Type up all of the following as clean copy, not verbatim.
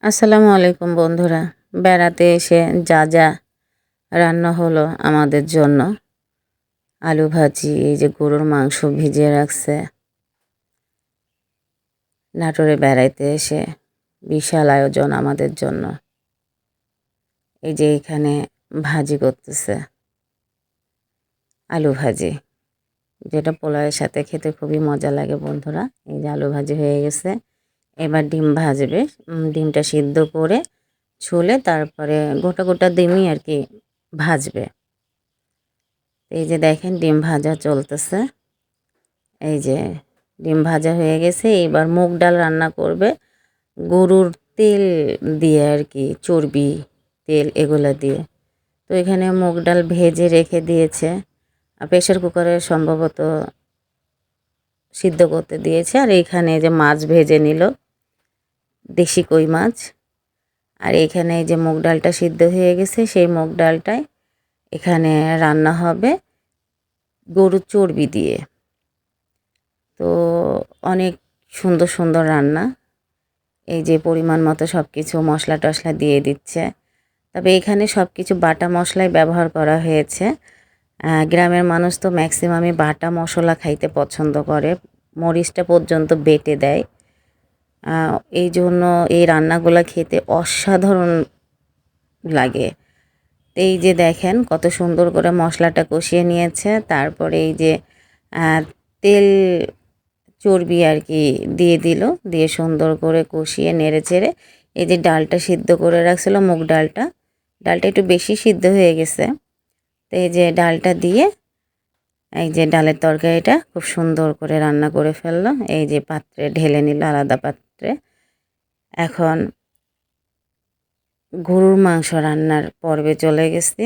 আসসালামু আলাইকুম বন্ধুরা। বেড়াতে এসে যা যা রান্না হলো আমাদের জন্য, আলু ভাজি, এই যে গরুর মাংস ভিজিয়ে রাখছে। নাটোরে বেড়াইতে এসে বিশাল আয়োজন আমাদের জন্য। এই যে এখানে ভাজি করতেছে, আলু ভাজি, যেটা পোলাওয়ের সাথে খেতে খুবই মজা লাগে বন্ধুরা। এই যে আলু ভাজি হয়ে গেছে, এবার ডিম ভাজবে। ডিমটা সিদ্ধ করে ছুলে তারপরে গোটা গোটা ডিমই আর কি ভাজবে। এই যে দেখেন ডিম ভাজা চলতেছে। এই যে ডিম ভাজা হয়ে গেছে, এবার মুগ ডাল রান্না করবে গরুর তেল দিয়ে আর কি, চর্বি তেল এগুলো দিয়ে। তো এখানে মুগ ডাল ভেজে রেখে দিয়েছে, প্রেশার কুকারে সম্ভবত সিদ্ধ করতে দিয়েছে। আর এইখানে যে মাছ ভেজে নিল, দেশি কই মাছ। আর এখানে যে মুগ ডালটা সিদ্ধ হয়ে গেছে, সেই মুগ ডালটাই এখানে রান্না হবে গরুর চর্বি দিয়ে। তো অনেক সুন্দর সুন্দর রান্না। এই যে পরিমাণ মতো সব কিছু মশলা টশলা দিয়ে দিচ্ছে। তবে এখানে সব কিছু বাটা মশলাই ব্যবহার করা হয়েছে। গ্রামের মানুষ তো ম্যাক্সিমামই বাটা মশলা খাইতে পছন্দ করে, মরিচটা পর্যন্ত বেটে দেয়। এই জন্য এই রান্নাগুলো খেতে অসাধারণ লাগে। এই যে দেখেন কত সুন্দর করে মশলাটা কষিয়ে নিয়েছে। তারপরে এই যে তেল চর্বি আর কি দিয়ে দিল, দিয়ে সুন্দর করে কষিয়ে নেড়ে চেড়ে এই যে ডালটা সিদ্ধ করে রাখছিল, মুগ ডালটা একটু বেশি সিদ্ধ হয়ে গেছে। তো এই যে ডালটা দিয়ে এই যে ডালের তরকারিটা খুব সুন্দর করে রান্না করে ফেললো। এই যে পাত্রে ঢেলে নিল, আলাদা পাত্রে। এখন গরুর মাংস রান্নার পর্বে চলে গেছে।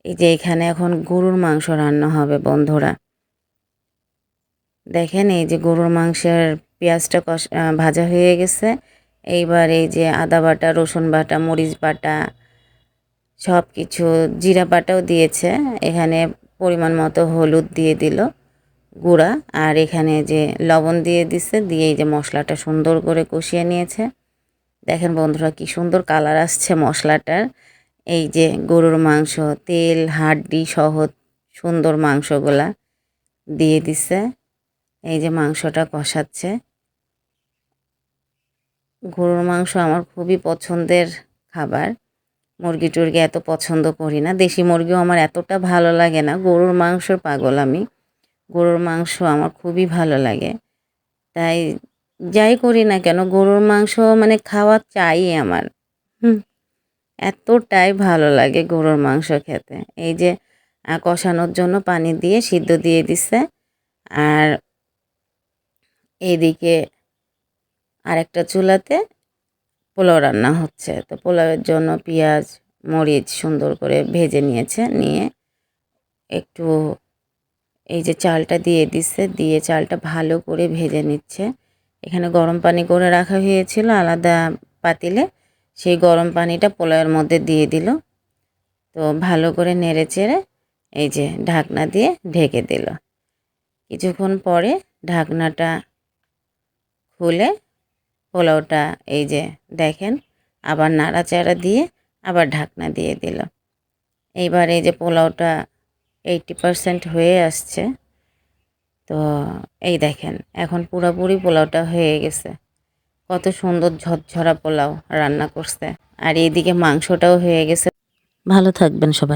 এই যে এখানে এখন গরুর মাংস রান্না হবে বন্ধুরা। দেখেন এই যে গরুর মাংসের পেঁয়াজটা ভাজা হয়ে গেছে। এইবার এই যে আদা বাটা, রসুন বাটা, মরিচ বাটা, সব কিছু, জিরা বাটাও দিয়েছে। এখানে পরিমাণ মতো হলুদ দিয়ে দিল গুঁড়া, আর এখানে যে লবণ দিয়ে দিছে, দিয়ে এই যে মশলাটা সুন্দর করে কষিয়ে নিয়েছে। দেখেন বন্ধুরা কি সুন্দর কালার আসছে মশলাটার। এই যে গরুর মাংস, তেল হাড্ডি সহ সুন্দর মাংসগুলা দিয়ে দিছে। এই যে মাংসটা কষাচ্ছে। গরুর মাংস আমার খুবই পছন্দের খাবার। মুরগি টুরগি এত পছন্দ করি না, দেশি মুরগিও আমার এতটা ভালো লাগে না। গরুর মাংসর পাগল আমি, গরুর মাংস আমার খুবই ভালো লাগে। তাই যাই করি না কেন গরুর মাংস মানে খাওয়া চাই আমার। এতটাই ভালো লাগে গরুর মাংস খেতে। এই যে কষানোর জন্য পানি দিয়ে সিদ্ধ দিয়ে দিছে। আর এইদিকে আরেকটা চুলাতে পোলাও রান্না হচ্ছে। তো পোলাওয়ের জন্য পেঁয়াজ মরিচ সুন্দর করে ভেজে নিয়েছে, নিয়ে একটু এই যে চালটা দিয়ে দিচ্ছে, দিয়ে চালটা ভালো করে ভেজে নিচ্ছে। এখানে গরম পানি করে রাখা হয়েছিল আলাদা পাতিলে, সেই গরম পানিটা পোলাওয়ের মধ্যে দিয়ে দিল। তো ভালো করে নেড়ে চেড়ে এই যে ঢাকনা দিয়ে ঢেকে দিল। কিছুক্ষণ পরে ঢাকনাটা খুলে পোলাওটা এই যে দেখেন আবার নাড়াচাড়া দিয়ে আবার ঢাকনা দিয়ে দিল। এইবার এই যে পোলাওটা 80% হয়ে আসছে। তো এই দেখেন এখন পুরোপুরি পোলাওটা হয়ে গেছে। কত সুন্দর ঝরঝরা পোলাও রান্না করছে। আর এইদিকে মাংসটাও হয়ে গেছে। ভালো থাকবেন সবাই।